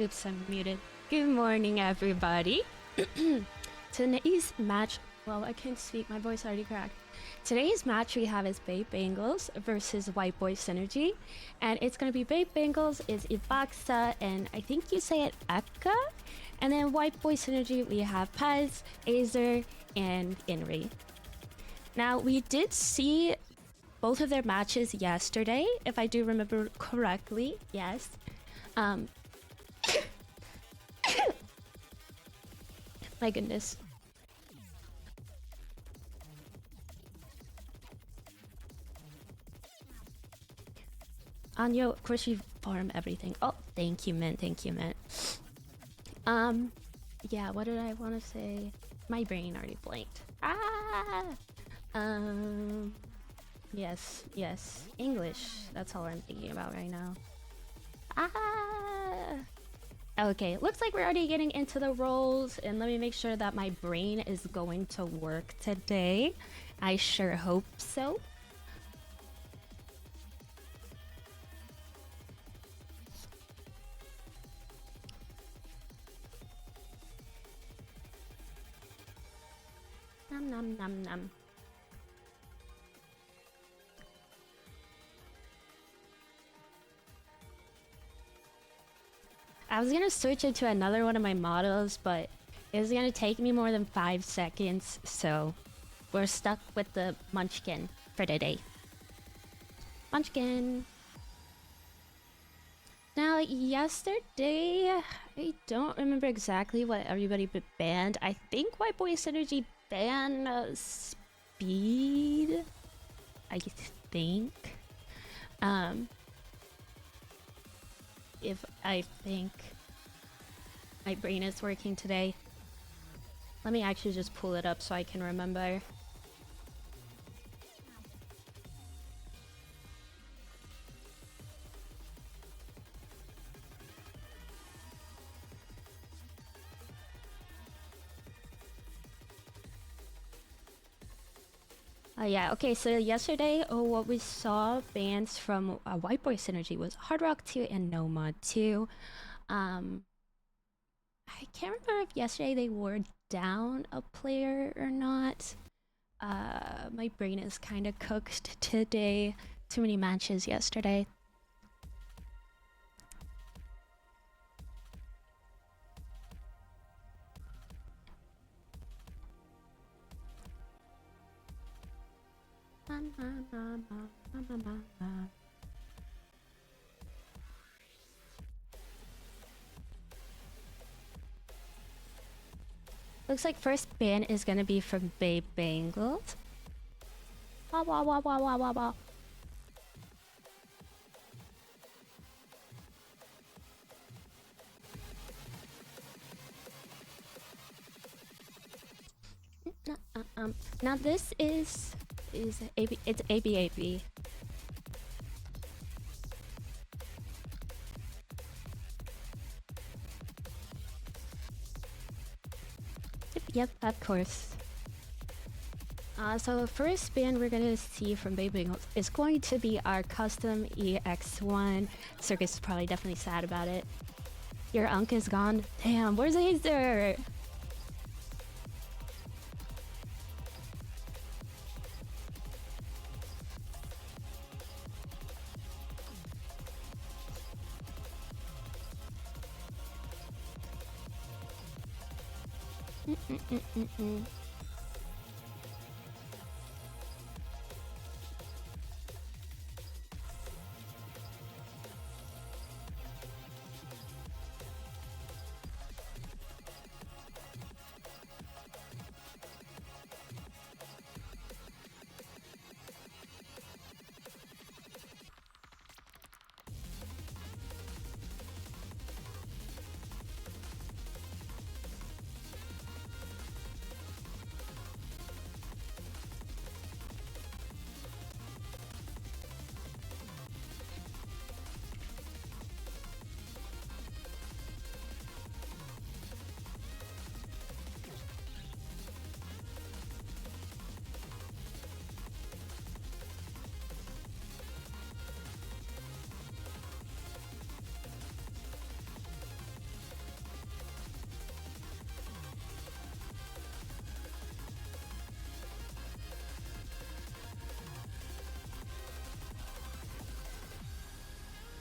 Oops, I'm muted. Good morning, everybody. Today's match, well, I can't speak, my voice already cracked. Today's match we have is Babe Bengals versus White Boy Synergy. And it's gonna be Babe Bengals is Ibaxa, and I think you say it Eka. And then White Boy Synergy, we have Pez, Azer, and Inri. Now, we did see both of their matches yesterday, if I do remember correctly, yes. My goodness. Anyo, of course you farm everything. Oh, thank you, man. Thank you, man. Yeah, what did I want to say? My brain already blanked. Yes. English. That's all I'm thinking about right now. Okay, looks like we're already getting into the roles, and let me make sure that my brain is going to work today. I sure hope so. Nom nom nom nom. I was gonna switch into another one of my models, but it was gonna take me more than 5 seconds, so we're stuck with the Munchkin for today. Munchkin! Now, yesterday, I don't remember exactly what everybody banned. I think White Boy Synergy banned speed. I think. If I think my brain is working today. Let me actually just pull it up so I can remember. Yeah, okay, so yesterday, what we saw bands from White Boy Synergy was Hard Rock 2 and No Mod 2. I can't remember if yesterday they were down a player or not. My brain is kind of cooked today. Too many matches yesterday. Looks like first ban is gonna be from Bengal. Wah wah wah wah wah wah wah. Now this is AB, it's ABAB. Yep, of course. So the first band we're gonna see from Baby is going to be our custom EX1. Circus is probably definitely sad about it. Your unk is gone. Damn, where's Azer?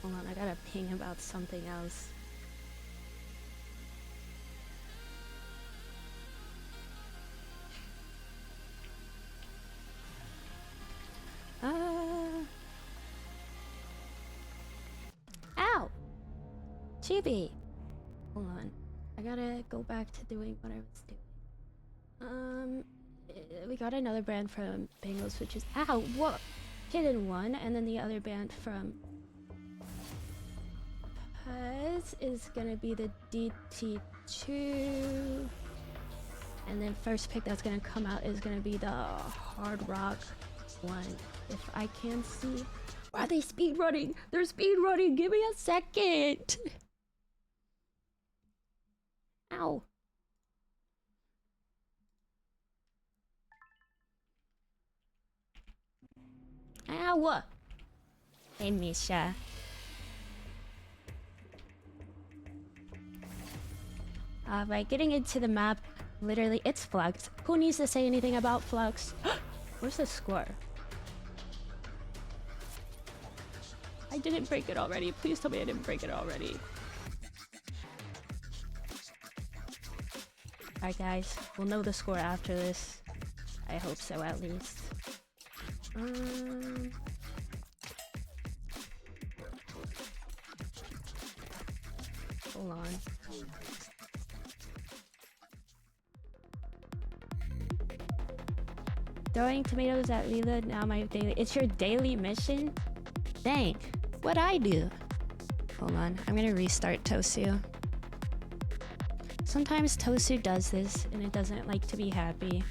Hold on, I gotta ping about something else. Ow! Chibi! Hold on. I gotta go back to doing what I was doing. We got another band from Bengals, which is... Ow! What? Hidden One, and then the other band from Pez is gonna be the DT2. And then first pick that's gonna come out is gonna be the Hard Rock one. If I can see. Why are they speed running? They're speed running. Give me a second. Ow. Ow. Hey, Misha. By getting into the map, literally, it's Flux. Who needs to say anything about Flux? Where's the score? I didn't break it already. Please tell me I didn't break it already. Alright guys, we'll know the score after this. I hope so at least. Hold on. Throwing tomatoes at Lela, now my daily. It's your daily mission? Dang, what'd I do? Hold on, I'm gonna restart Tosu. Sometimes Tosu does this and it doesn't like to be happy.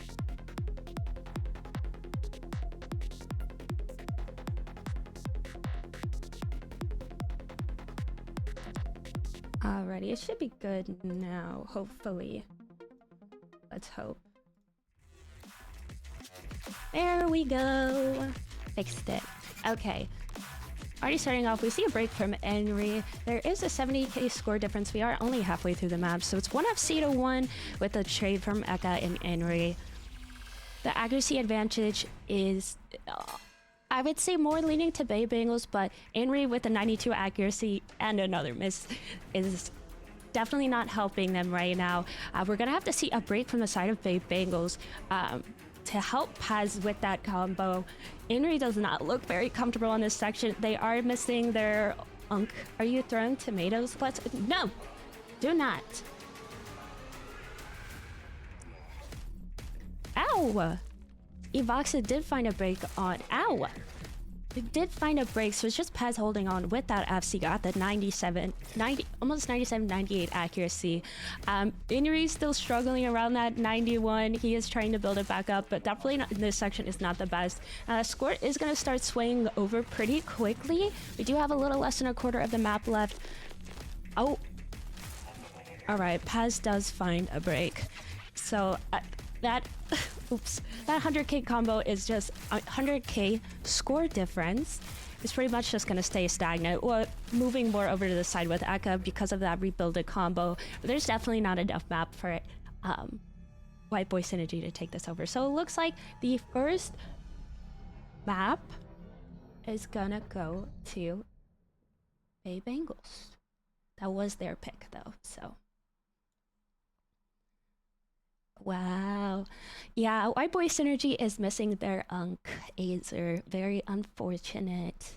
Alrighty, it should be good now, hopefully. Let's hope. There we go. Fixed it. Okay. Already starting off, we see a break from Henry. There is a 70k score difference. We are only halfway through the map, so it's 1FC to 1 with a trade from Eka and Henry. The accuracy advantage is, I would say, more leaning to Bay Bengals, but Henry with a 92 accuracy and another miss is definitely not helping them right now. We're gonna have to see a break from the side of Bay Bengals to help Paz with that combo. Henry does not look very comfortable on this section. They are missing their unk. Are you throwing tomatoes? No, do not. Ow! Evoxa did find a break on. Ow! It did find a break, so it's just Paz holding on with that FC. Got the almost 97, 98 accuracy. Henry's still struggling around that 91. He is trying to build it back up, but definitely not, this section is not the best. Score is going to start swaying over pretty quickly. We do have a little less than a quarter of the map left. Oh. Alright, Paz does find a break. So that oops, that 100k combo is just 100k score difference is pretty much just going to stay stagnant, or moving more over to the side with Eka because of that rebuilded combo. But there's definitely not enough map for White Boy Synergy to take this over. So it looks like the first map is gonna go to Bay Bengals. That was their pick though, so. Wow. Yeah, White Boy Synergy is missing their Unk Azer. Very unfortunate.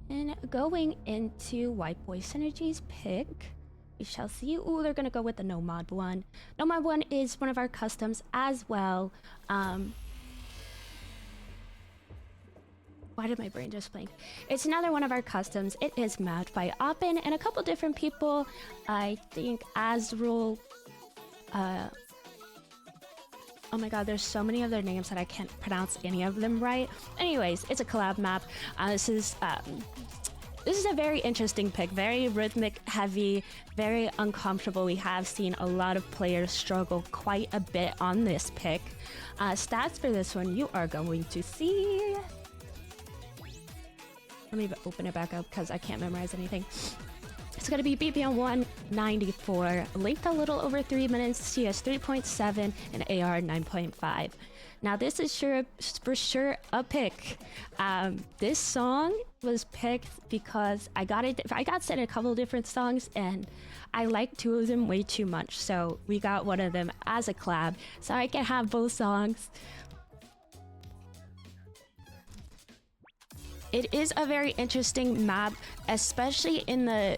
And going into White Boy Synergy's pick, we shall see. Ooh, they're gonna go with the Nomad one. Nomad one is one of our customs as well. Why did my brain just blank? It's another one of our customs. It is mapped by Oppen and a couple different people. I think Azrul. Oh my god, there's so many of their names that I can't pronounce any of them right. Anyways, it's a collab map. This is a very interesting pick. Very rhythmic, heavy, very uncomfortable. We have seen a lot of players struggle quite a bit on this pick. Stats for this one, you are going to see. Let me open it back up because I can't memorize anything. It's going to be BPM 194, length a little over 3 minutes, CS 3.7, and AR 9.5. Now this is for sure a pick. This song was picked because I got sent a couple different songs and I like two of them way too much. So we got one of them as a collab so I can have both songs. It is a very interesting map, especially in the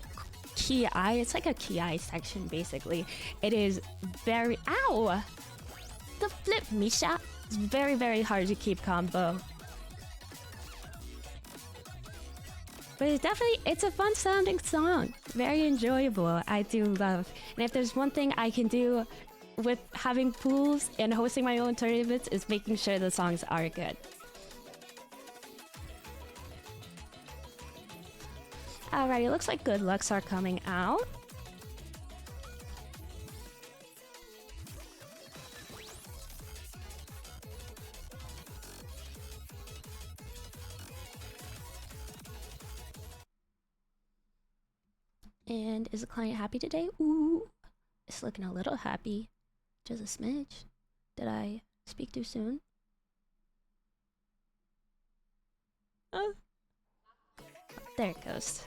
Ki. It's like a Ki section, basically. It is very... Ow! The flip, Misha! It's very, very hard to keep combo. But it's a fun sounding song. Very enjoyable. I do love. And if there's one thing I can do with having pools and hosting my own tournaments is making sure the songs are good. Alrighty, looks like good lucks are coming out. And is the client happy today? Ooh, it's looking a little happy. Just a smidge. Did I speak too soon? Oh. There it goes.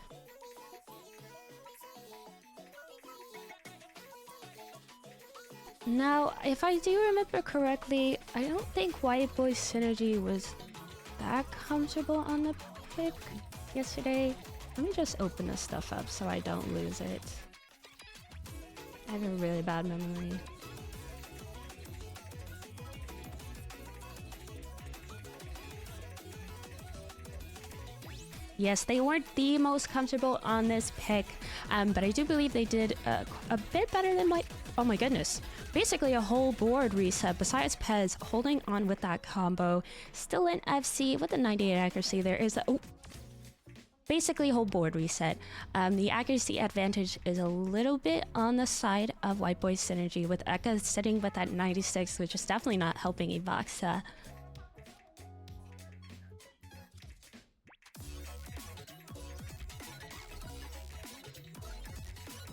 Now, if I do remember correctly, I don't think White Boy Synergy was that comfortable on the pick yesterday. Let me just open this stuff up so I don't lose it. I have a really bad memory. Yes, they weren't the most comfortable on this pick, but I do believe they did a bit better than my... Oh my goodness. Basically a whole board reset besides Pez holding on with that combo. Still in FC with the 98 accuracy. There is... Oh, basically a whole board reset. The accuracy advantage is a little bit on the side of White Boy Synergy with Eka sitting with that 96, which is definitely not helping Evoxa.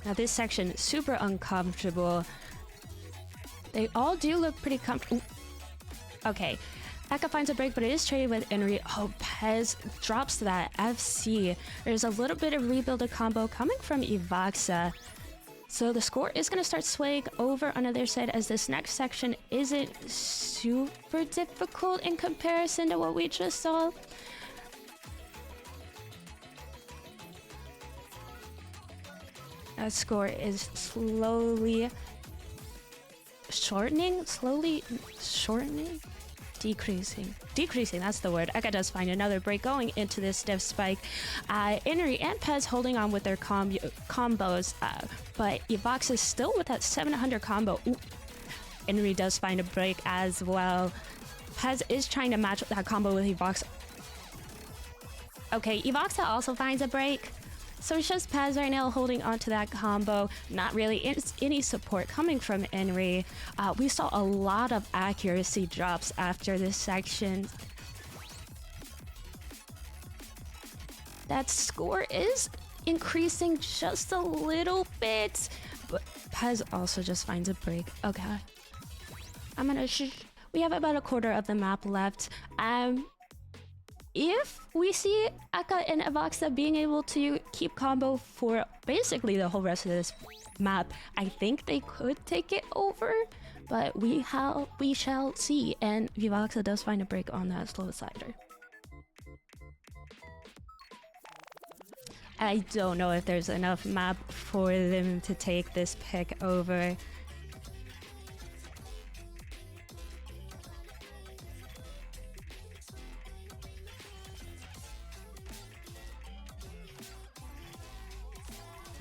Now this section is super uncomfortable. They all do look pretty comfortable. Okay, Eka finds a break, but it is traded with Inri. Oh, Pez drops that FC. There's a little bit of rebuild a combo coming from Evoxa. So the score is going to start swaying over on their side as this next section isn't super difficult in comparison to what we just saw. That score is slowly shortening, decreasing, that's the word. Eka does find another break going into this stiff spike. Inri and Pez holding on with their combos, but Evox is still with that 700 combo. Ooh. Inri does find a break as well. Pez is trying to match that combo with Evox. Okay, Evoxa also finds a break. So it's just Pez right now holding on to that combo. Not really any support coming from Inri. We saw a lot of accuracy drops after this section. That score is increasing just a little bit. But Pez also just finds a break. Okay. We have about a quarter of the map left. If we see Eka and Evoxa being able to keep combo for basically the whole rest of this map, I think they could take it over, but we shall see. And Evoxa does find a break on that slow sider. I don't know if there's enough map for them to take this pick over.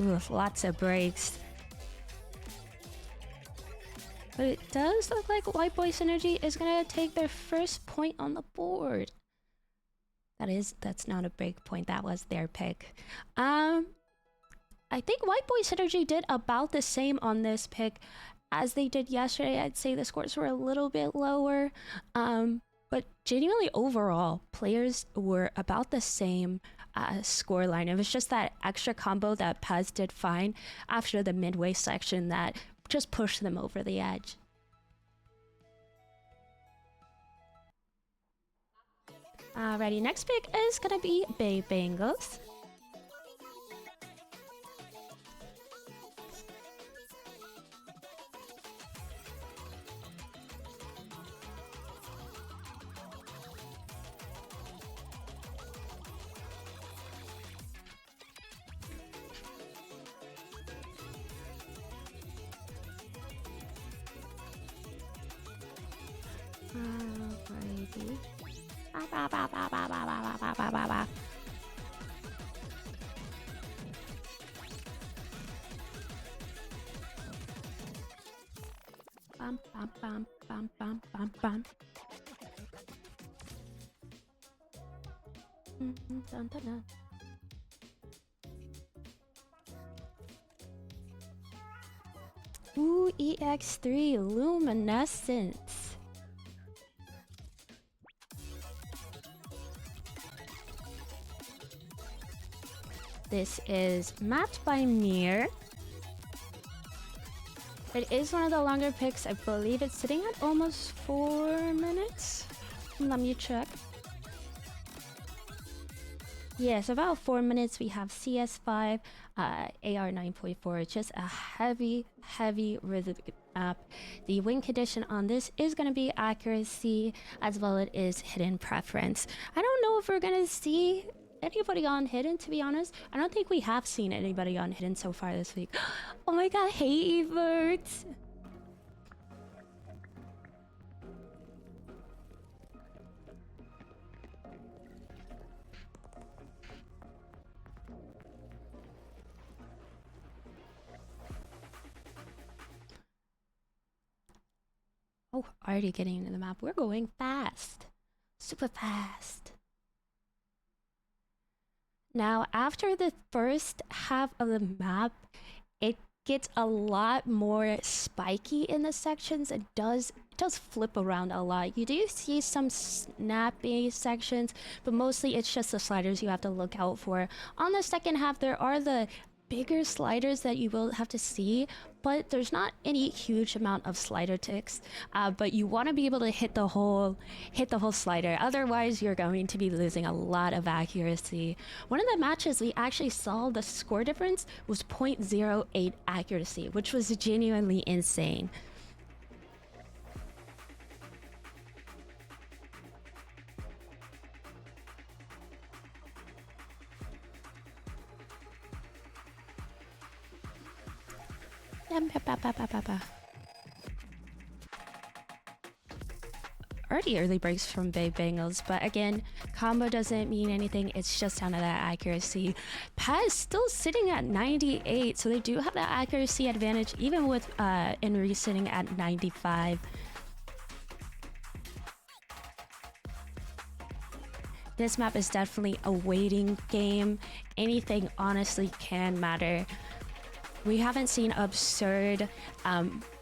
Ooh, lots of breaks. But it does look like White Boy Synergy is gonna take their first point on the board. That's not a break point, that was their pick. I think White Boy Synergy did about the same on this pick as they did yesterday. I'd say the scores were a little bit lower. But genuinely overall, players were about the same scoreline. It was just that extra combo that Pez did fine after the midway section that just pushed them over the edge. Alrighty, next pick is gonna be Bay Bengals. Alrighty. Bum bum bum bum bum bum bum. Dun, dun, dun. Ooh, EX3 Luminescence. This is mapped by Mir. It is one of the longer picks. I believe it's sitting at almost 4 minutes. Let me check. Yes, about 4 minutes. We have CS5, AR 9.4. Just a heavy rhythmic map. The win condition on this is going to be accuracy, as well it is hidden preference. I don't know if we're going to see anybody on hidden, to be honest. I don't think we have seen anybody on hidden so far this week. Oh my god, hey Evert! Oh, already getting into the map. We're going fast. Super fast. Now, after the first half of the map, it gets a lot more spiky in the sections. It does flip around a lot. You do see some snappy sections, but mostly it's just the sliders you have to look out for. On the second half, there are the bigger sliders that you will have to see, but there's not any huge amount of slider ticks. But you want to be able to hit the whole slider, otherwise you're going to be losing a lot of accuracy. One of the matches we actually saw the score difference was 0.08 accuracy, which was genuinely insane. Already early breaks from Bengals, but again, combo doesn't mean anything. It's just down to that accuracy. Pat is still sitting at 98, so they do have that accuracy advantage, even with Henry sitting at 95. This map is definitely a waiting game. Anything honestly can matter. We haven't seen absurd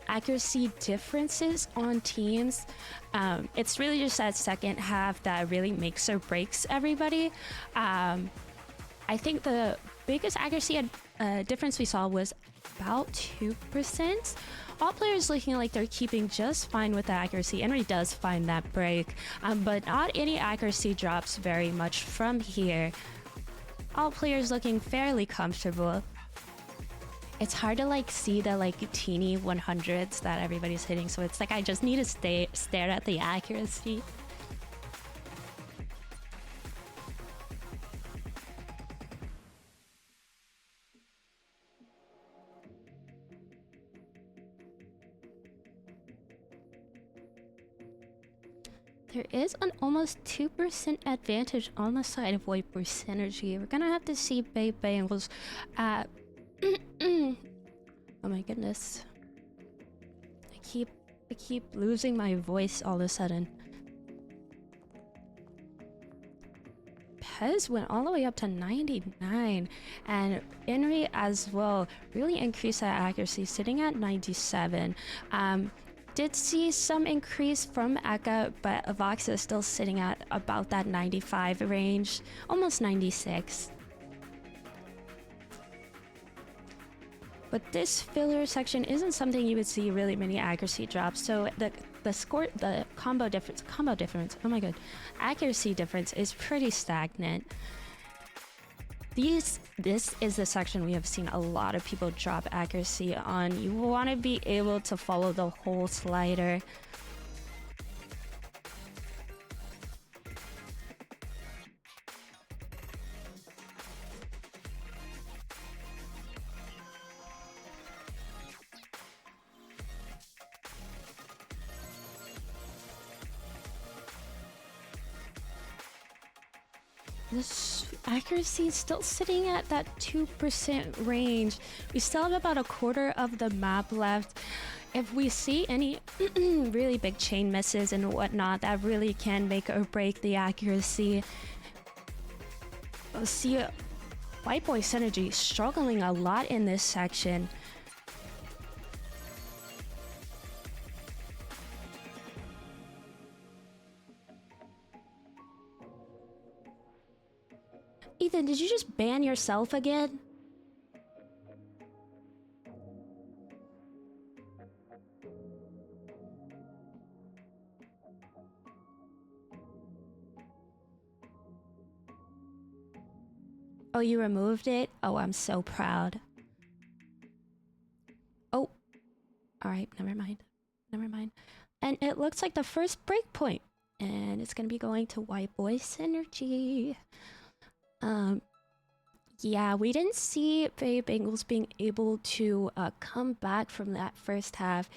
accuracy differences on teams. It's really just that second half that really makes or breaks everybody. I think the biggest accuracy difference we saw was about 2%. All players looking like they're keeping just fine with the accuracy. Henry does find that break, but not any accuracy drops very much from here. All players looking fairly comfortable. It's hard to like see the like teeny 100s that everybody's hitting, so it's like I just need to stare at the accuracy. There is an almost 2% advantage on the side of White Burst Synergy. We're gonna have to see Bengals at oh my goodness. I keep losing my voice all of a sudden. Pez went all the way up to 99, and Henry as well really increased that accuracy, sitting at 97. Did see some increase from Eka, but Avox is still sitting at about that 95 range, almost 96. But this filler section isn't something you would see really many accuracy drops. So the combo difference, oh my god, accuracy difference is pretty stagnant. This is the section we have seen a lot of people drop accuracy on. You want to be able to follow the whole slider. This accuracy is still sitting at that 2% range. We still have about a quarter of the map left. If we see any really big chain misses and whatnot, that really can make or break the accuracy. We'll see White Boy Synergy struggling a lot in this section. Man, did you just ban yourself again? Oh, you removed it? Oh, I'm so proud. Oh, alright, never mind. Never mind. And it looks like the first breakpoint. And it's gonna be going to White Boy Synergy. Yeah, we didn't see Bay Bengals being able to come back from that first half.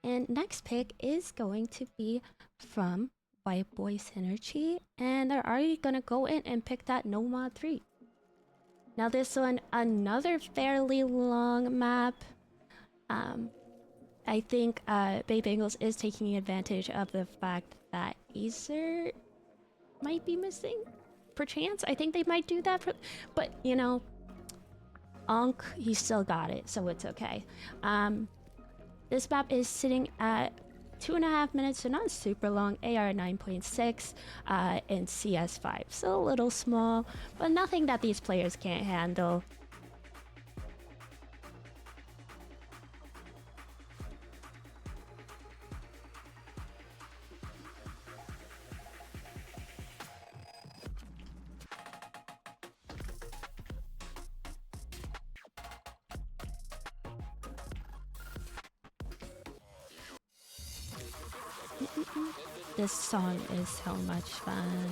And next pick is going to be from White Boy Synergy. And they're already gonna go in and pick that No Mod 3. Now this one, another fairly long map. I think Bay Bengals is taking advantage of the fact that Acer might be missing. Perchance, I think they might do that, but you know, Ankh, he still got it, so it's okay. This map is sitting at 2.5 minutes, so not super long. AR 9.6 and CS 5, so a little small, but nothing that these players can't handle. This song is so much fun.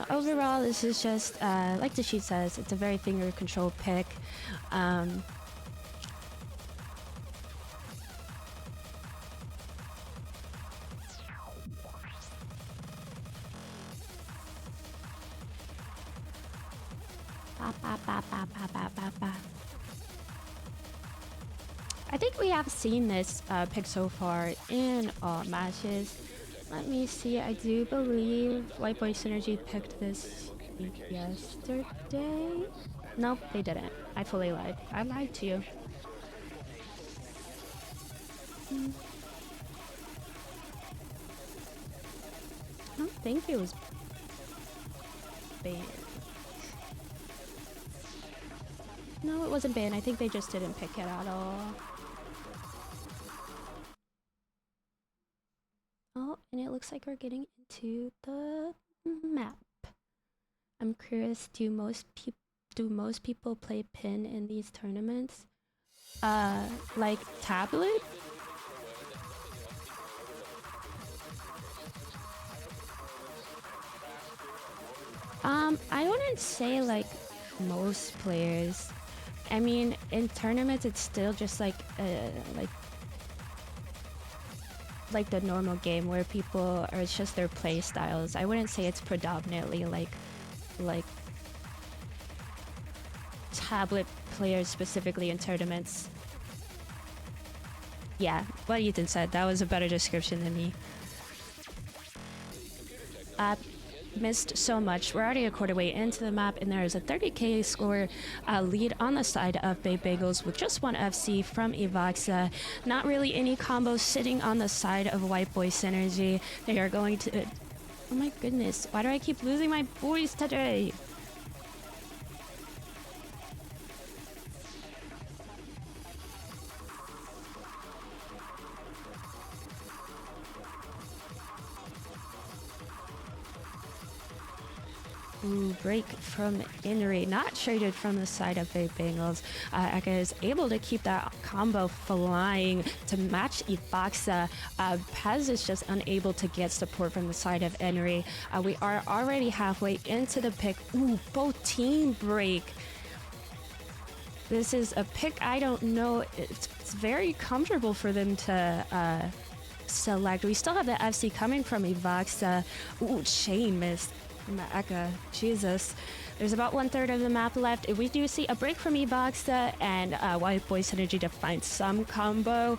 Overall, this is just, like the sheet says, it's a very finger-controlled pick. I think we have seen this pick so far in all matches. Let me see, I do believe White Boy Synergy picked this yesterday. Nope, they didn't. I fully lied. I lied to you. I don't think it was banned. No, it wasn't banned. I think they just didn't pick it at all. Oh, and it looks like we're getting into the map. I'm curious, do most people play pin in these tournaments? Like tablet? I wouldn't say like most players. I mean, in tournaments, it's still just like the normal game where people are, it's just their play styles. I wouldn't say it's predominantly like tablet players specifically in tournaments. Yeah, what Ethan said, that was a better description than me. Missed so much. We're already a quarter way into the map, and there is a 30k score lead on the side of Bay Bagels with just one FC from Evoxa. Not really any combos sitting on the side of White Boy Synergy. They are going to... Oh my goodness, why do I keep losing my voice today? Ooh, break from Inri, not traded from the side of Bay Bengals. Eka is able to keep that combo flying to match Evoxa. Pez is just unable to get support from the side of Inri. We are already halfway into the pick. Ooh, both team break. This is a pick I don't know. It's very comfortable for them to select. We still have the FC coming from Evoxa. Ooh, chain missed. Eka, Jesus. There's about 1/3 of the map left. If we do see a break from Evoxa and White Boy Synergy to find some combo,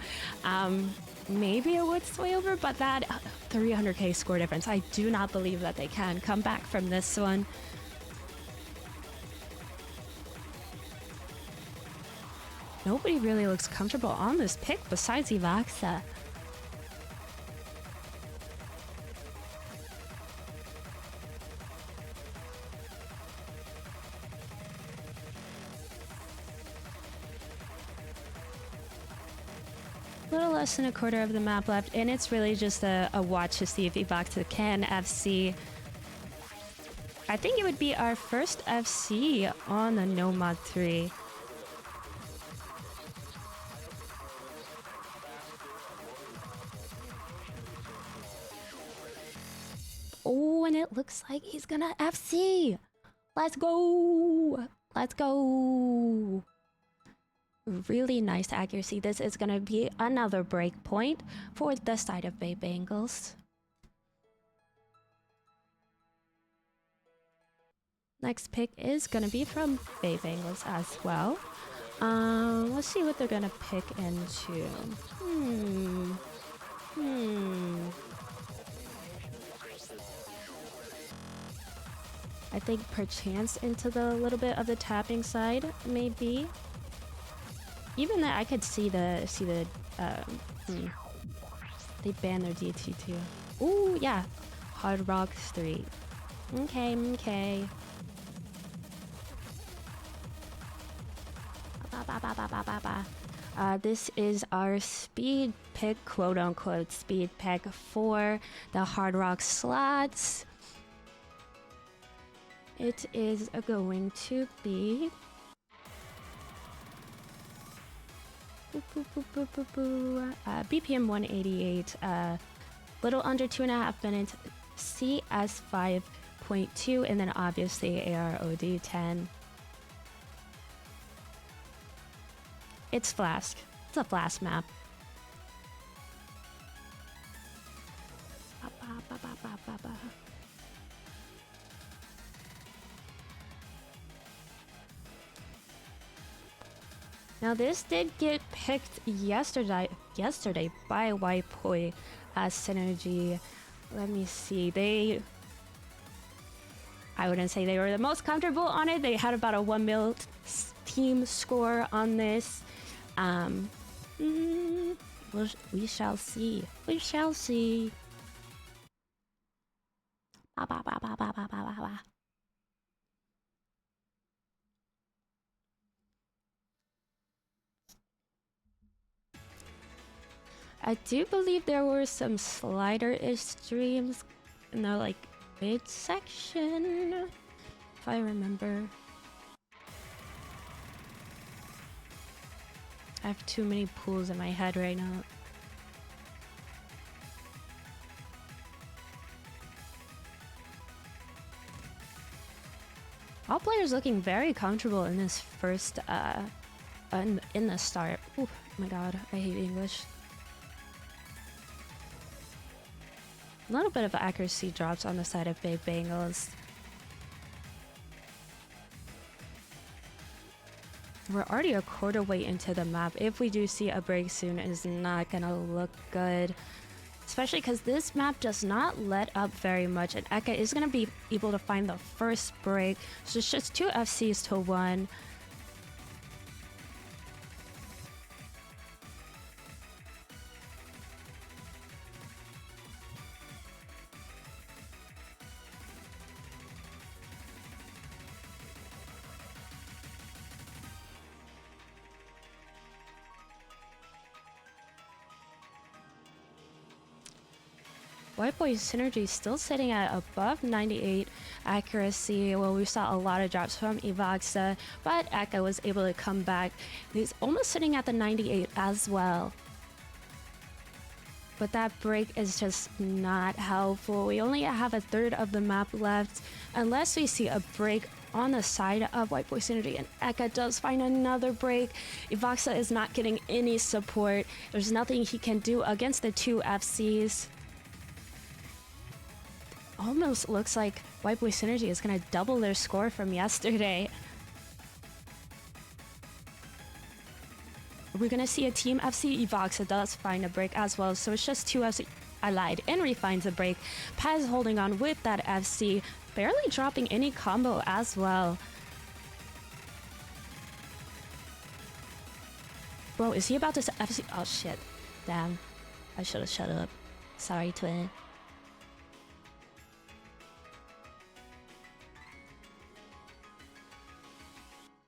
maybe it would sway over, but that 300k score difference, I do not believe that they can come back from this one. Nobody really looks comfortable on this pick besides Evoxa. little less than a quarter of the map left, and it's really just a watch to see if Evoxa can FC. I think it would be our first FC on the No Mod 3. Oh, and it looks like he's gonna FC. Let's go. Let's go. Really nice accuracy. This is gonna be another break point for the side of Bay Bengals. Next pick is gonna be from Bay Bengals as well. Let's see what they're gonna pick into. I think perchance into the little bit of the tapping side, maybe. Even that I could see the they banned their DT2. Ooh, yeah. Hard Rock 3. Okay. This is our speed pick, quote unquote speed pick for the Hard Rock slots. It is going to be BPM 188, little under 2.5 minutes, CS 5.2, and then obviously AROD 10. It's Flask. It's a Flask map. Now this did get picked yesterday by White Boy as Synergy. Let me see. I wouldn't say they were the most comfortable on it. They had about a 1 mil team score on this. We shall see. We shall see. I do believe there were some slider-ish streams in the like mid-section, if I remember. I have too many pools in my head right now. All players looking very comfortable in this first, in the start. Oh my god, I hate English. A little bit of accuracy drops on the side of Bay Bengals. We're already a quarter way into the map. If we do see a break soon, it is not gonna look good. Especially because this map does not let up very much, and Eka is gonna be able to find the first break. So it's just 2 FCs to 1. White Boy's Synergy still sitting at above 98 accuracy. Well, we saw a lot of drops from Evoxa, but Eka was able to come back. He's almost sitting at the 98 as well. But that break is just not helpful. We only have a third of the map left. Unless we see a break on the side of White Boy Synergy, and Eka does find another break. Evoxa is not getting any support. There's nothing he can do against the 2 FCs. Almost looks like White Boy Synergy is gonna double their score from yesterday. We're gonna see a Team FC. Evoxa does find a break as well, so it's just 2 FC. I lied. Henry finds a break. Paz holding on with that FC, barely dropping any combo as well. Bro, is he about to FC? Oh shit. Damn. I should have shut up. Sorry, twin.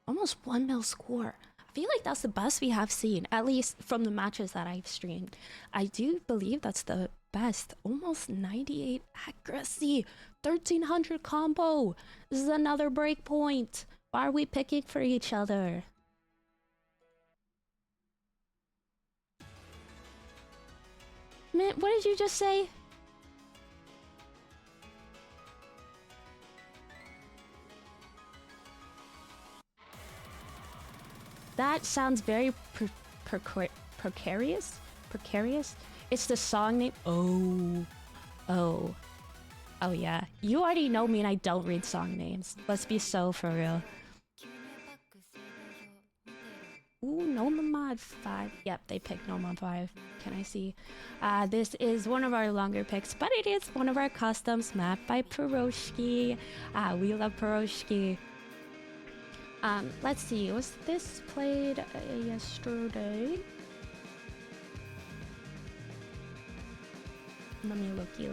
Almost 1 mil score. I feel like that's the best we have seen, at least from the matches that I've streamed. I do believe that's the best. Almost 98 accuracy, 1300 combo. This is another break point. Why are we picking for each other? Man, what did you just say? That sounds very precarious. Precarious? It's the song name. Oh yeah. You already know me and I don't read song names. Let's be so for real. Ooh, Noma Mod 5. Yep, they picked Noma 5. Can I see? This is one of our longer picks, but it is one of our customs mapped by Piroshki. We love Piroshki. Let's see. Was this played yesterday? Let me looky.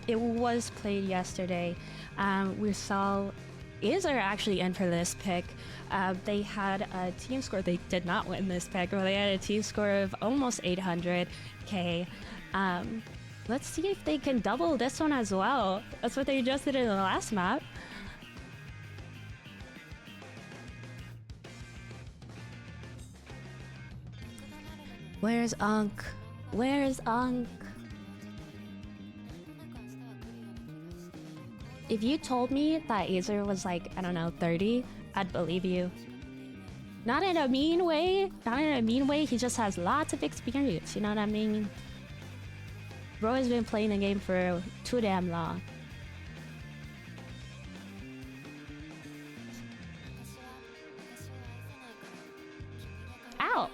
It was played yesterday. We saw Iser actually in for this pick. They had a team score. They did not win this pick, but they had a team score of almost 800k. Let's see if they can double this one as well. That's what they just did in the last map. Where's Unk? Where's Unk? If you told me that Azer was like, I don't know, 30, I'd believe you. Not in a mean way. Not in a mean way. He just has lots of experience. You know what I mean? Bro has been playing the game for too damn long. Ow!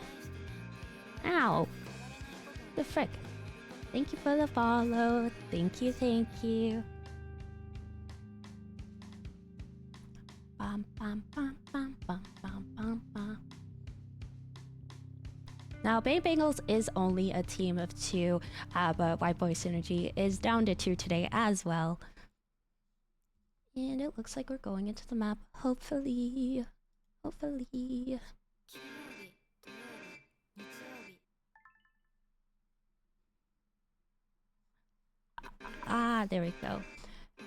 Ow! The frick. Thank you for the follow. Thank you, thank you. Bum, bum, bum, bum, bum, bum, bum, bum. Now, Bay Bengals is only a team of 2, but White Boy Synergy is down to 2 today as well. And it looks like we're going into the map, hopefully. Hopefully. There we go.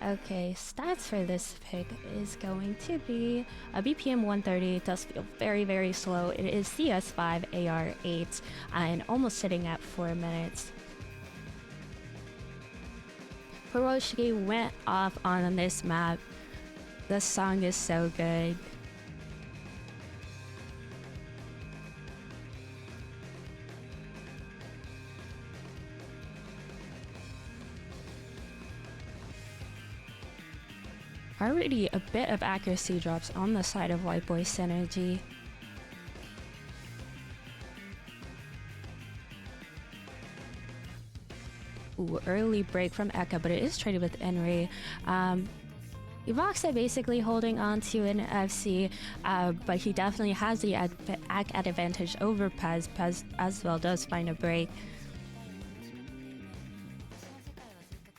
Okay, stats for this pick is going to be a BPM 130. It does feel very, very slow. It is CS5 AR8 and almost sitting at 4 minutes. Piroshki went off on this map. The song is so good. Already a bit of accuracy drops on the side of White Boy Synergy. Ooh, early break from Eka, but it is traded with Enri. Evoxa basically holding on to an FC, but he definitely has the advantage over Pez. Pez as well does find a break.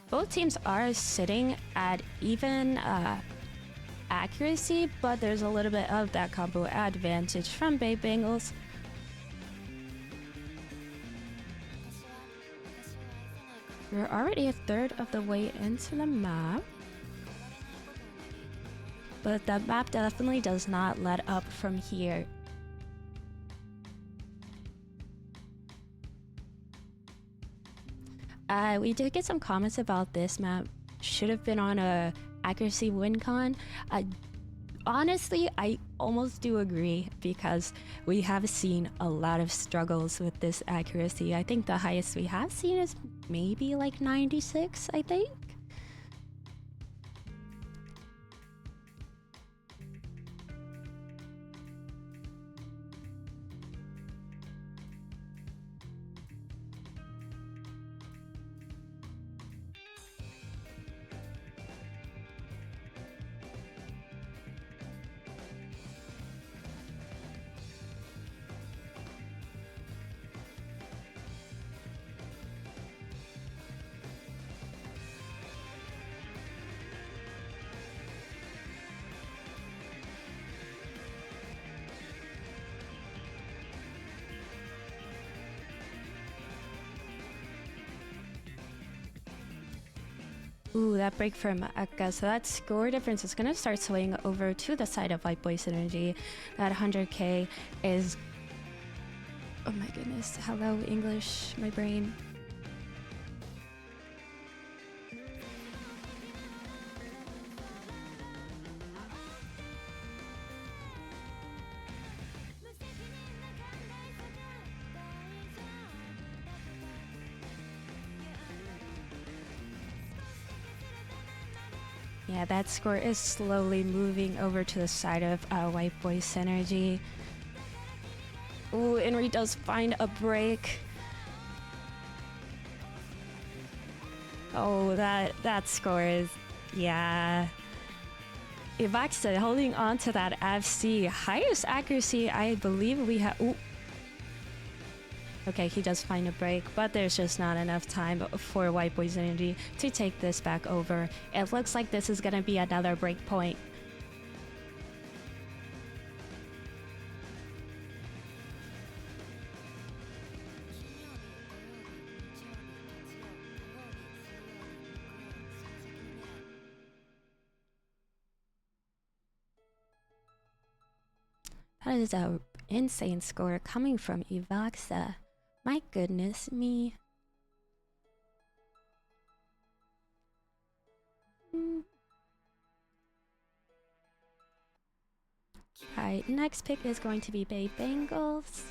Both teams are sitting at even accuracy, but there's a little bit of that combo advantage from Bay Bengals. We're already a third of the way into the map, but the map definitely does not let up from here. We did get some comments about this map. Should have been on a accuracy win con. Honestly, I almost do agree because we have seen a lot of struggles with this accuracy. I think the highest we have seen is maybe like 96, I think. Ooh, that break from Akka. So that score difference is going to start swaying over to the side of White Boy Synergy. That 100k is... Oh my goodness. Hello, English, my brain. Yeah, that score is slowly moving over to the side of White Boy Synergy. Ooh, Inri does find a break. Oh, that score is... Yeah. Ivaxa holding on to that FC. Highest accuracy I believe we have... Ooh. Okay, he does find a break, but there's just not enough time for White Boy's Energy to take this back over. It looks like this is going to be another break point. That is an insane score coming from Ivaxa. My goodness me. Alright, next pick is going to be Bay Bengals.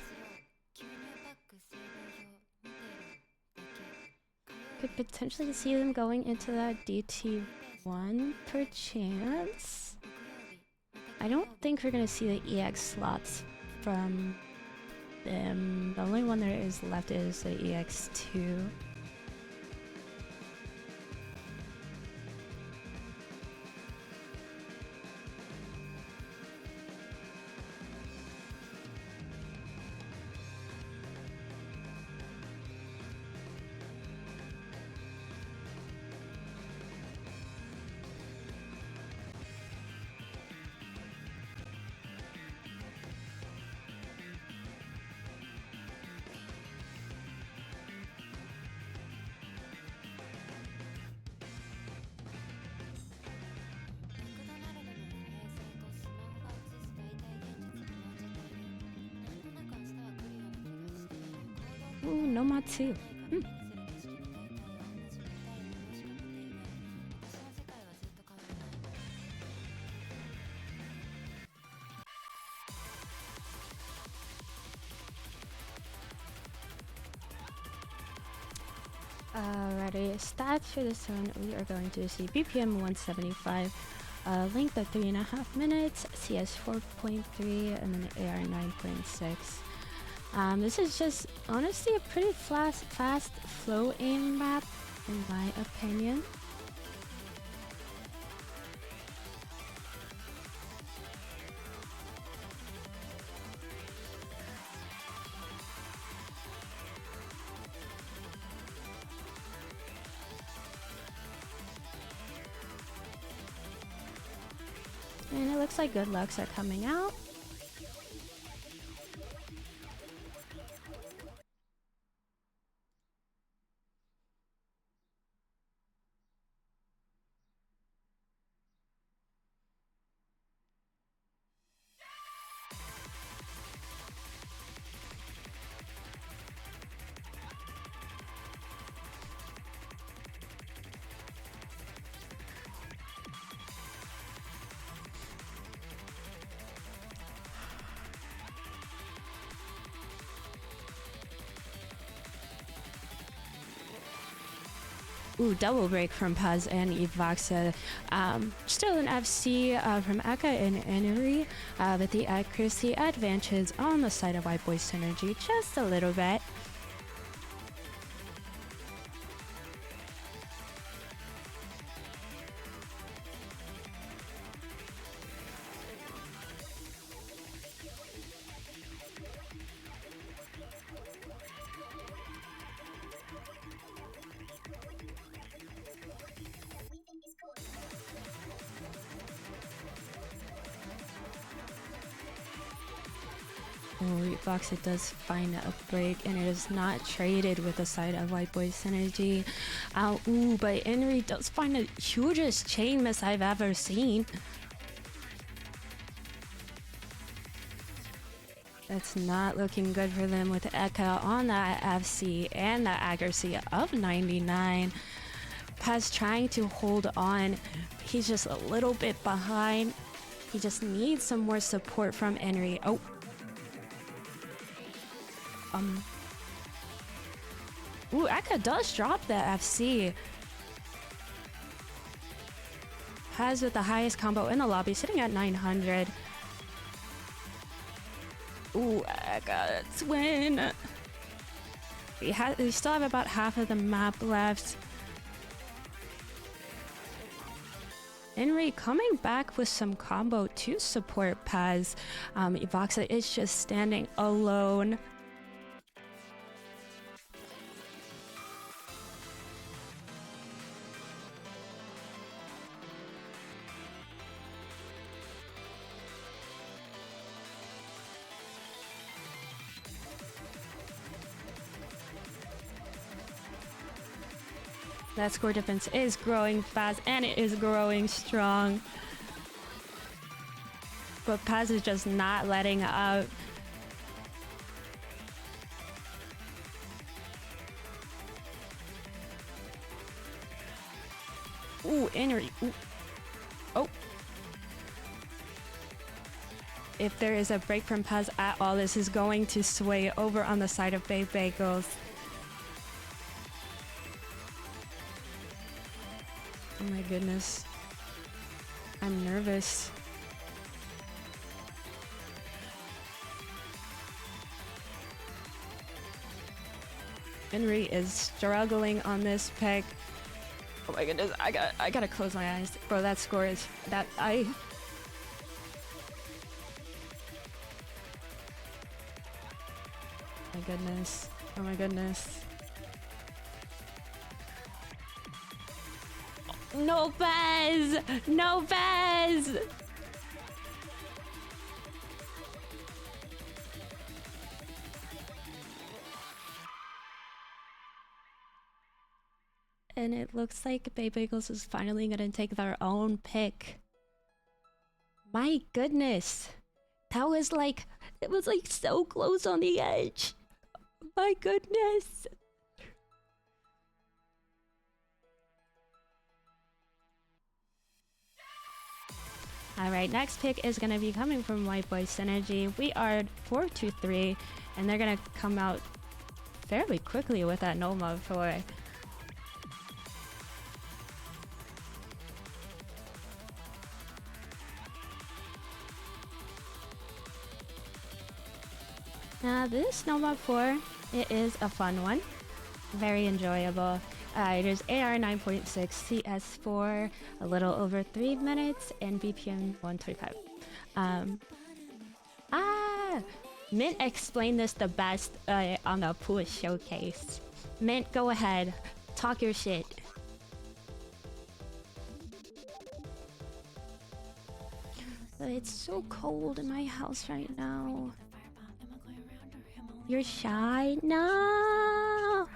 Could potentially see them going into that DT1 per chance. I don't think we're gonna see the EX slots from them. The only one there is left is the EX2. Ooh, no Matsu. Alrighty, stats for this one, we are going to see BPM 175, length of 3.5 minutes, CS 4.3, and then AR 9.6. This is just honestly a pretty fast flow aim map, in my opinion. And it looks like good lucks are coming out. Ooh, double break from Paz and Ivaxa. Still an FC from Aka and Enuri, but the accuracy advantage on the side of White Boy Synergy just a little bit. Oh, Boxer does find a break, and it is not traded with the side of White Boy Synergy. Ooh, but Henry does find the hugest chain miss I've ever seen. That's not looking good for them with Eka on that FC and the accuracy of 99. Paz trying to hold on. He's just a little bit behind. He just needs some more support from Henry. Oh. Ooh, Eka does drop the FC. Paz with the highest combo in the lobby, sitting at 900. Ooh, Eka's win. We still have about half of the map left. Henry coming back with some combo to support Paz. Ivoxa is just standing alone. That score difference is growing fast, and it is growing strong. But Paz is just not letting up. Ooh, Henry. Ooh. Oh. If there is a break from Paz at all, this is going to sway over on the side of Bay Bagels. Oh my goodness. I'm nervous. Henry is struggling on this pick. Oh my goodness, I gotta close my eyes. Bro, that score is my goodness. Oh my goodness. No Bez! No Bez! And it looks like Bay Bagels is finally gonna take their own pick. My goodness. That was like, it was like so close on the edge. My goodness. Alright, next pick is going to be coming from White Boy Synergy. We are 4-2-3, and they're going to come out fairly quickly with that Noma 4. Now, this Noma 4, it is a fun one. Very enjoyable. It is AR 9.6, CS4, a little over 3 minutes, and BPM 125. Mint explained this the best on the pool showcase. Mint, go ahead. Talk your shit. It's so cold in my house right now. You're shy? No!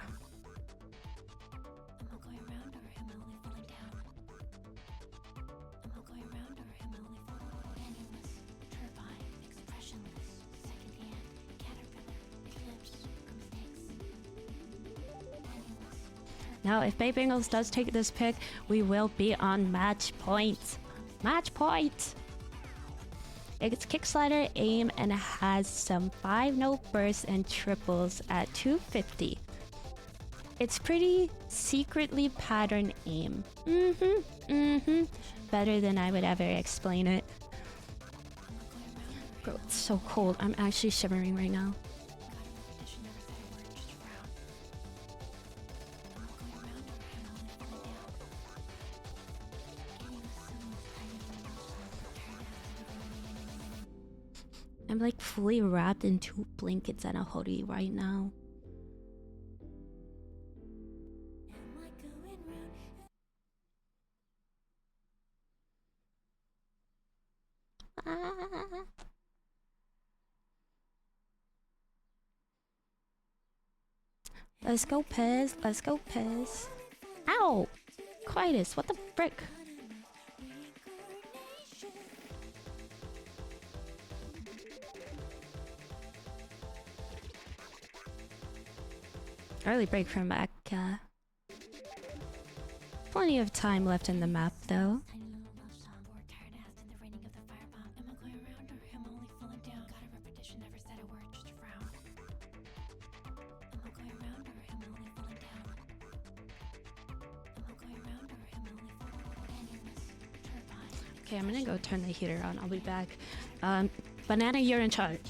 Now, if Bay Bengals does take this pick, we will be on match point. Match point! It's Kickslider aim and has some 5-note bursts and triples at 250. It's pretty secretly patterned aim. Better than I would ever explain it. Bro, it's so cold. I'm actually shivering right now. I'm like fully wrapped in 2 blankets and a hoodie right now. Let's go, Pez. Let's go, Pez. Ow! Quietus, what the frick? Early break from Akka. Plenty of time left in the map, though. Okay, I'm gonna go turn the heater on. I'll be back. Banana, you're in charge.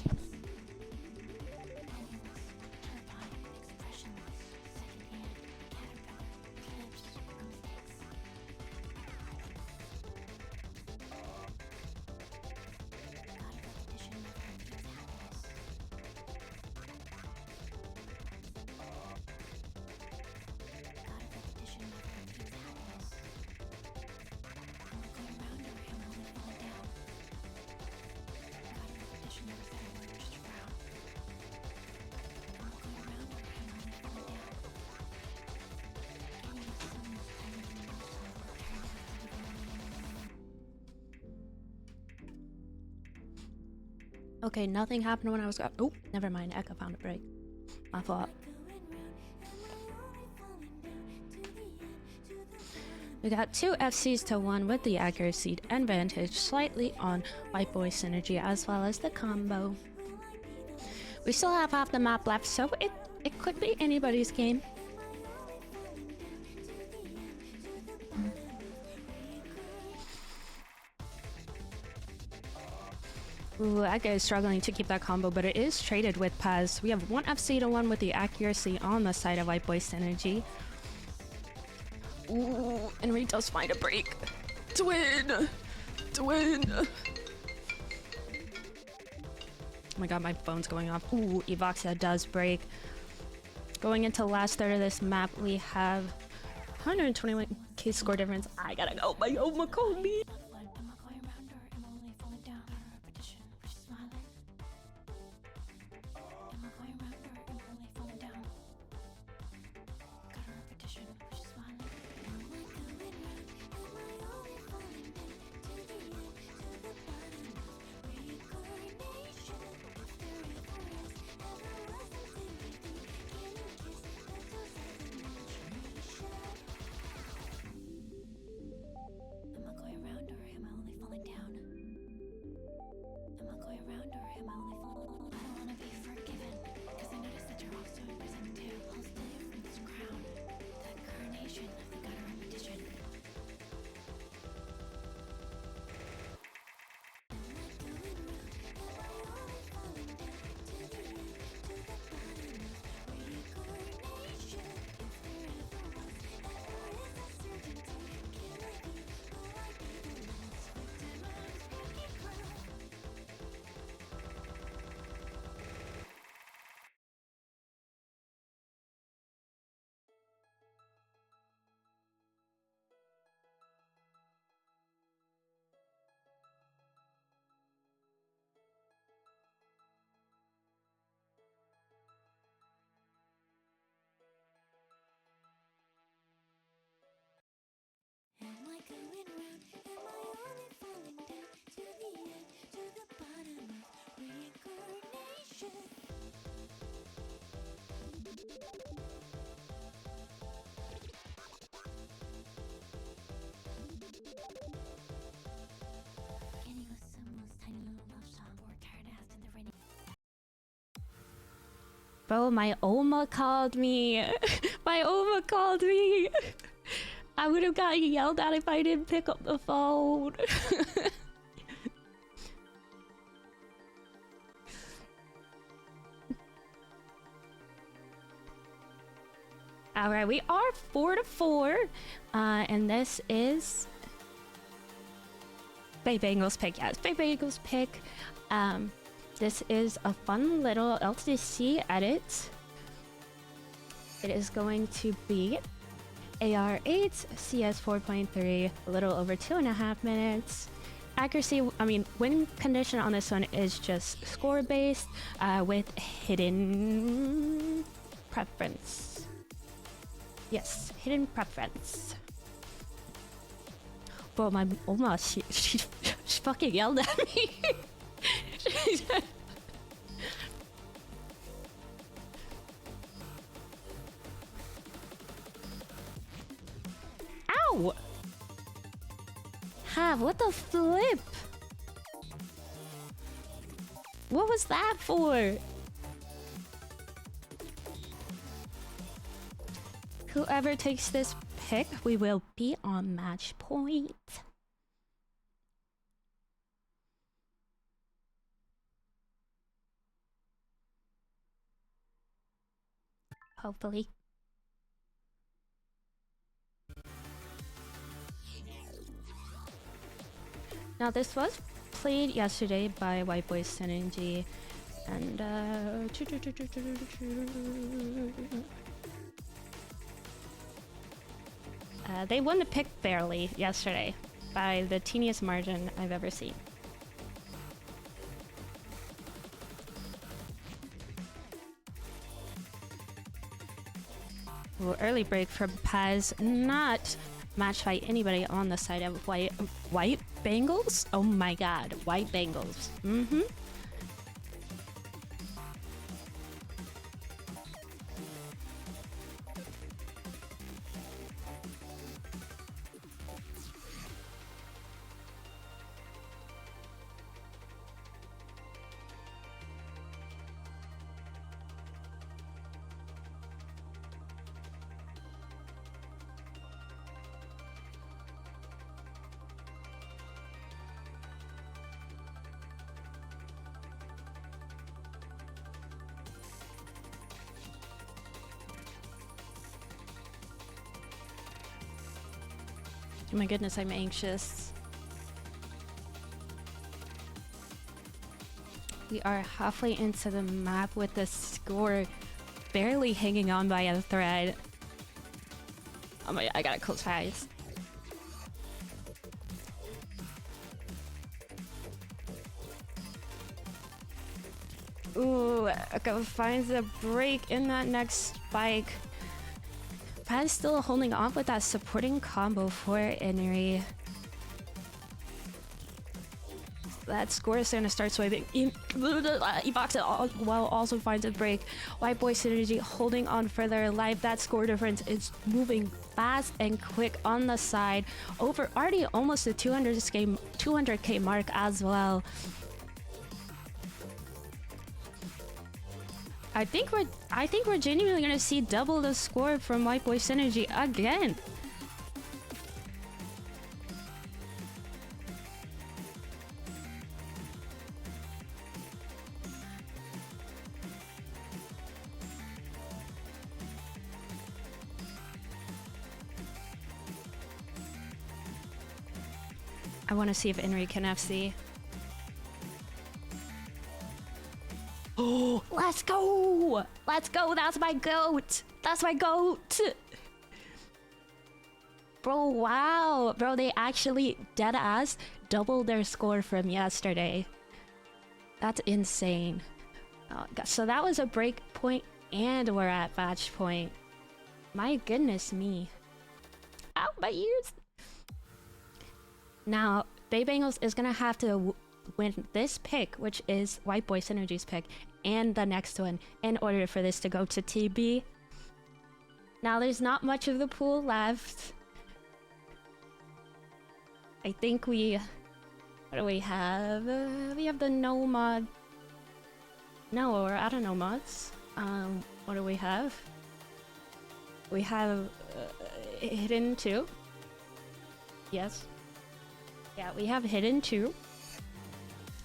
Okay, nothing happened when I was got. Oh, never mind. Echo found a break. My fault. We got 2 FCs to 1 with the accuracy advantage slightly on White Boy Synergy as well as the combo. We still have half the map left, so it could be anybody's game. Ooh, Akka is struggling to keep that combo, but it is traded with Paz. We have 1 FC to 1 with the accuracy on the side of White Boy Synergy. Ooh, and Reed does find a break. To win! To win! Oh my god, my phone's going off. Ooh, Evoxia does break. Going into the last third of this map, we have 121k score difference. I gotta go. My Oma called me. Bro, my Oma called me. My Oma called me. I would have gotten yelled at if I didn't pick up the phone. Alright, we are 4-4. And this is Bay Bengals pick. Yes, Bay Bengals pick. This is a fun little LTC edit. It is going to be AR8, CS 4.3, a little over 2.5 minutes. Accuracy, win condition on this one is just score based with hidden preference. Yes, hidden preference. Bro, my Oma, she fucking yelled at me. Ow! What the flip? What was that for? Whoever takes this pick, we will be on match point. Hopefully. Now this was played yesterday by White Boy Synergy, and they won the pick barely yesterday by the teeniest margin I've ever seen. Ooh, early break from Paz, not matched by anybody on the side of white Bengals. Oh my god, white Bengals. Oh my goodness, I'm anxious. We are halfway into the map with the score barely hanging on by a thread. Oh my, I gotta close my eyes. Ooh, Aka finds a break in that next spike. Pad's still holding on with that supporting combo for Inri. That score is gonna start swiping. Evox while also finds a break. White Boy Synergy holding on for their life. That score difference is moving fast and quick on the side. Over already almost the 200k mark as well. I think we're genuinely gonna see double the score from White Boy Synergy again. I want to see if Inri can FC. Oh, let's go! Let's go! That's my goat! That's my goat! Bro, wow! Bro, they actually deadass doubled their score from yesterday. That's insane. Oh, God. So that was a break point and we're at match point. My goodness me. Ow, my ears! Now, Bay Bengals is gonna have to win this pick, which is White Boy Synergy's pick, and the next one, in order for this to go to TB. Now, there's not much of the pool left. I think what do we have? We have the no mod. No, we're out of no mods. What do we have? We have Hidden 2. Yes. Yeah, we have Hidden 2.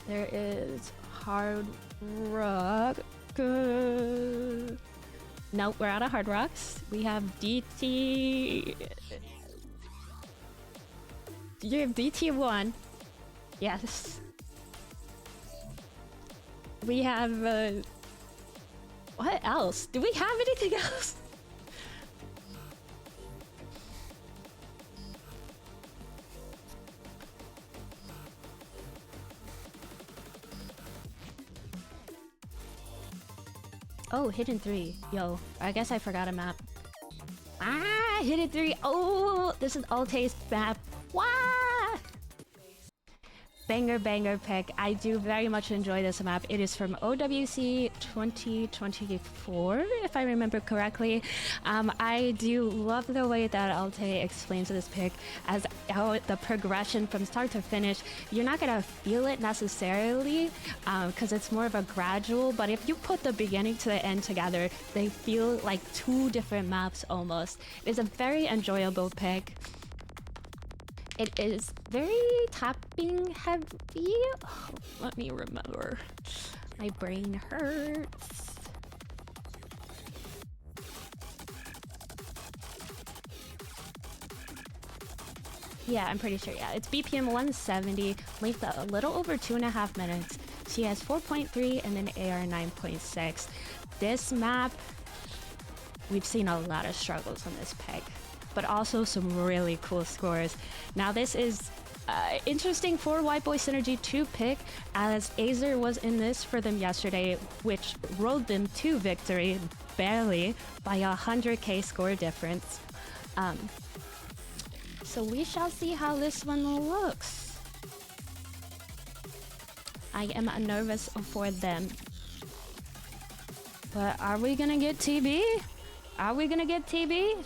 There is Hard Rock. Nope, we're out of Hard Rocks. We have DT. You have DT1. Yes. We have. What else? Do we have anything else? Oh, Hidden 3. Yo, I guess I forgot a map. Ah, hit it 3. Oh, this is Alte's map. Wah! Banger, banger pick. I do very much enjoy this map. It is from OWC 2024, if I remember correctly. I do love the way that Alte explains this pick as how the progression from start to finish, you're not going to feel it necessarily because it's more of a gradual, but if you put the beginning to the end together, they feel like two different maps almost. It's a very enjoyable pick. It is very tapping heavy. Oh, let me remember. My brain hurts. Yeah, I'm pretty sure. Yeah, it's BPM 170, length a little over 2.5 minutes. CS 4.3 and then AR 9.6. This map, we've seen a lot of struggles on this pick, but also some really cool scores. Now this is interesting for White Boy Synergy to pick, as Azer was in this for them yesterday, which rode them to victory, barely, by 100k score difference. So we shall see how this one looks. I am nervous for them. But are we gonna get TB? Are we gonna get TB?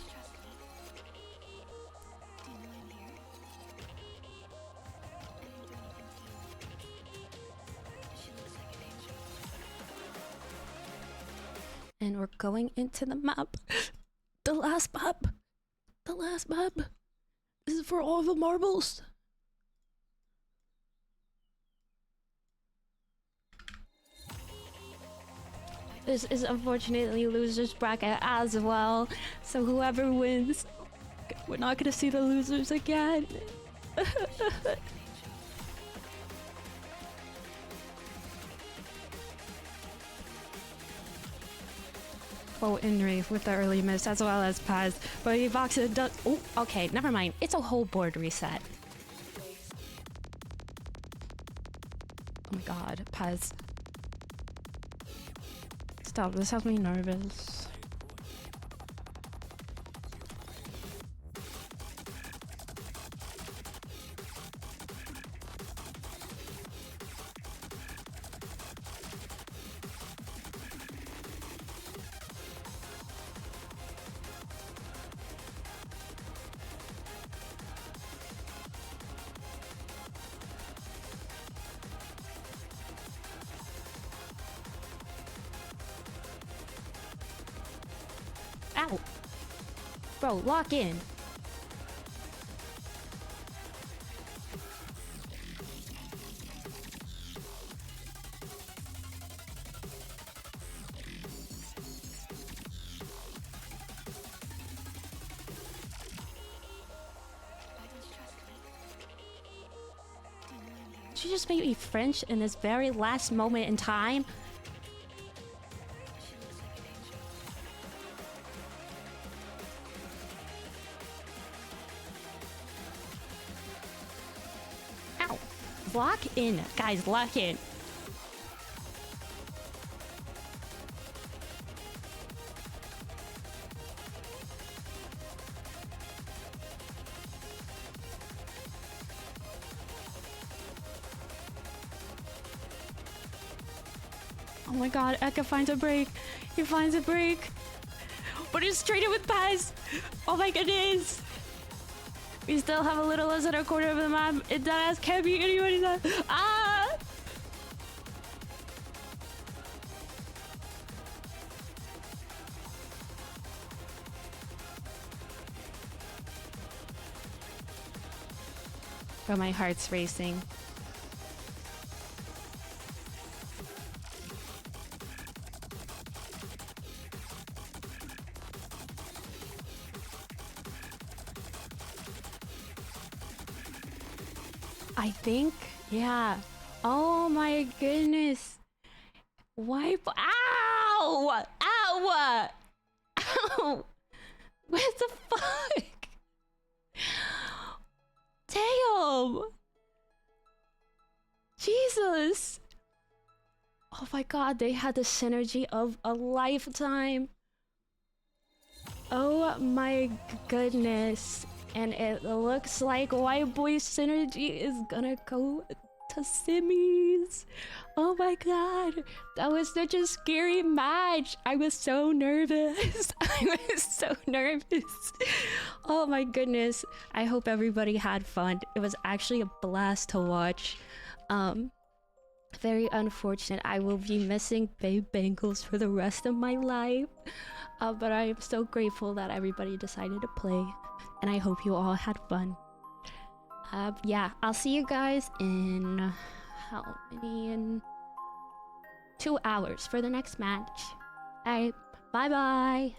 And we're going into the map. The last map. The last map. This is for all the marbles. This is unfortunately losers bracket as well. So whoever wins, we're not gonna see the losers again. Oh, Inri with the early miss as well as Paz. But he boxes does. Oh, okay, never mind. It's a whole board reset. Oh my god, Paz. Stop, this has me nervous. Ow! Bro, lock in. Did you just make me French in this very last moment in time? Lock in, guys, lock in. Oh my god, Eka finds a break. He finds a break. But it's straight in with Paz. Oh my goodness. We still have a little less than a quarter of the map. That ass can't be anybody's ass. Ah! Bro, my heart's racing. I think, yeah. Oh my goodness. Wipe. Ow! Ow! Ow! What the fuck? Damn! Jesus! Oh my god, they had the synergy of a lifetime. Oh my goodness. And it looks like White Boy Synergy is gonna go to semis. Oh my god. That was such a scary match. I was so nervous. I was so nervous. Oh my goodness. I hope everybody had fun. It was actually a blast to watch. Very unfortunate. I will be missing Babe Bengals for the rest of my life. But I am so grateful that everybody decided to play. And I hope you all had fun. Yeah, I'll see you guys in how many? In 2 hours for the next match. Alright, bye bye.